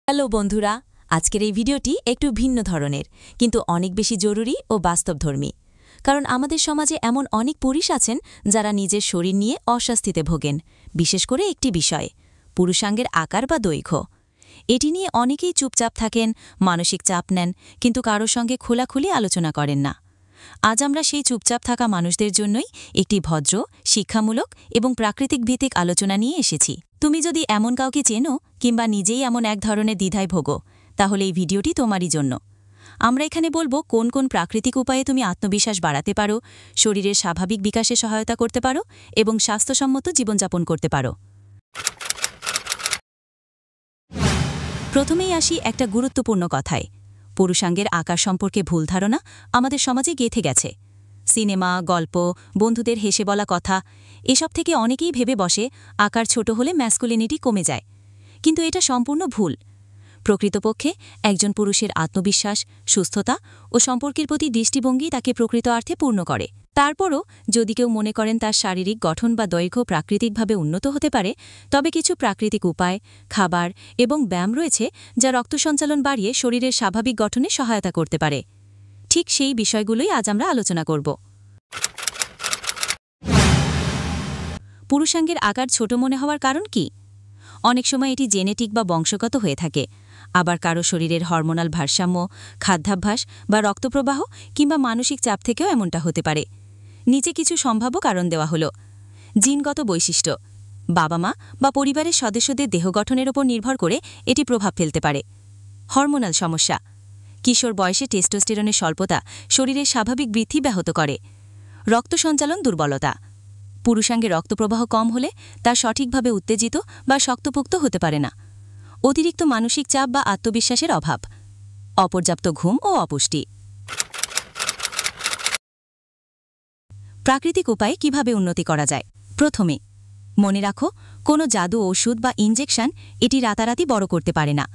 Hello বন্ধুরা, আজকের এই ভিডিওটি একটু ভিন্ন ধরনের কিন্তু অনেক বেশি জরুরি ও বাস্তবধর্মী। কারণ আমাদের সমাজে এমন অনেক পুরুষ আছেন যারা নিজের শরীর নিয়ে অস্বস্তিতে ভোগেন, বিশেষ করে একটি বিষয়, পুরুষাঙ্গের আকার বা দৈর্ঘ্য। এটি নিয়ে অনেকেই চুপচাপ থাকেন, মানসিক চাপ নেন, কিন্তু কারো সঙ্গে খোলাখুলি আলোচনা করেন না। আজ আমরা সেই চুপচাপ থাকা মানুষদের জন্যই একটি ভদ্র, শিক্ষামূলক এবং প্রাকৃতিক ভিত্তিক আলোচনা নিয়ে এসেছি। তুমি যদি এমন কাউকে চেনো কিংবা নিজেই এমন এক ধরনের দ্বিধায় ভোগো, তাহলে এই ভিডিওটি তোমারই জন্য। আমরা এখানে বলবো কোন কোন প্রাকৃতিক উপায়ে তুমি আত্মবিশ্বাস বাড়াতে পারো, শরীরের স্বাভাবিক বিকাশে সহায়তা করতে পারো এবং স্বাস্থ্যসম্মত জীবনযাপন করতে পারো। প্রথমেই আসি একটা গুরুত্বপূর্ণ কথায়। পুরুষাঙ্গের আকার সম্পর্কে ভুল ধারণা আমাদের সমাজে গেঁথে গেছে। সিনেমা, গল্প, বন্ধুদের হেসে বলা কথা, এসব থেকে অনেকেই ভেবে বসে আকার ছোট হলে ম্যাসকুলিনিটি কমে যায়। কিন্তু এটা সম্পূর্ণ ভুল। প্রকৃতপক্ষে একজন পুরুষের আত্মবিশ্বাস, সুস্থতা ও সম্পর্কের প্রতি দৃষ্টিভঙ্গি তাকে প্রকৃত অর্থে পূর্ণ করে। তারপরও যদি কেউ মনে করেন তার শারীরিক গঠন বা দৈর্ঘ্য প্রাকৃতিকভাবে উন্নত হতে পারে, তবে কিছু প্রাকৃতিক উপায়, খাবার এবং ব্যায়াম রয়েছে যা রক্ত সঞ্চালন বাড়িয়ে শরীরের স্বাভাবিক গঠনে সহায়তা করতে পারে। ঠিক সেই বিষয়গুলোই আজ আমরা আলোচনা করব। পুরুষাঙ্গের আকার ছোট মনে হওয়ার কারণ কি? অনেক সময় এটি জেনেটিক বা বংশগত হয়ে থাকে, আবার কারো শরীরের হরমোনাল ভারসাম্য, খাদ্যাভ্যাস বা রক্তপ্রবাহ কিংবা মানসিক চাপ থেকেও এমনটা হতে পারে। নিচে কিছু সম্ভাব্য কারণ দেওয়া হলো। জিনগত বৈশিষ্ট্য, বাবা মা বা পরিবারের সদস্যদের দেহ গঠনের ওপর নির্ভর করে এটি প্রভাব ফেলতে পারে। হরমোনাল সমস্যা, কিশোর বয়সে টেস্টোস্টেরনের স্বল্পতা শরীরের স্বাভাবিক বৃদ্ধি ব্যাহত করে। রক্ত সঞ্চালন দুর্বলতা, পুরুষাঙ্গে রক্তপ্রবাহ কম হলে তা সঠিকভাবে উত্তেজিত বা শক্তপোক্ত হতে পারে না। অতিরিক্ত মানসিক চাপ বা আত্মবিশ্বাসের অভাব, অপর্যাপ্ত ঘুম ও অপুষ্টি। প্রাকৃতিক উপায়ে কিভাবে উন্নতি করা যায়? প্রথমে মনে রাখো, কোনো জাদু ওষুধ বা ইনজেকশন এটি রাতারাতি বড় করতে পারে না।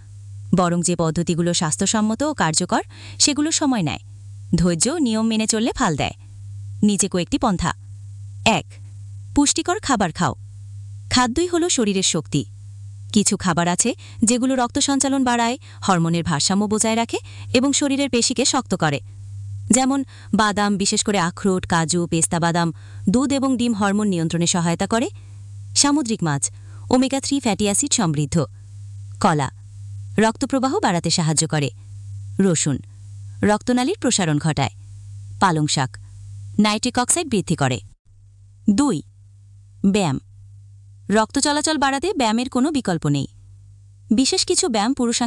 বরং যে পদ্ধতিগুলো স্বাস্থ্যসম্মত ও কার্যকর, সেগুলো সময় নেয়, ধৈর্য নিয়ম মেনে চললে ফাল দেয়। নিচে কয়েকটি পন্থা। ১. পুষ্টিকর খাবার খাও। খাদ্যই হলো শরীরের শক্তি। কিছু খাবার আছে যেগুলো রক্ত সঞ্চালন বাড়ায়, হরমোনের ভারসাম্য বজায় রাখে এবং শরীরের পেশিকে শক্ত করে। যেমন বাদাম, বিশেষ করে আখরোট, কাজু, পেস্তা বাদাম, দুধ এবং ডিম হরমোন নিয়ন্ত্রণে সহায়তা করে। সামুদ্রিক মাছ, ওমেগা 3 ফ্যাটি অ্যাসিড সমৃদ্ধ। কলা, রক্তপ্রবাহ বাড়াতে সাহায্য করে। রসুন, রক্তনালীর প্রসারণ ঘটায়। পালং শাক, নাইট্রিক অক্সাইড বৃদ্ধি করে। ২. ব্যায়াম। রক্ত চলাচল বাড়াতে ব্যায়ামের কোনো বিকল্প নেই। বিশেষ কিছু ব্যায়াম পুরুষাঙ্গ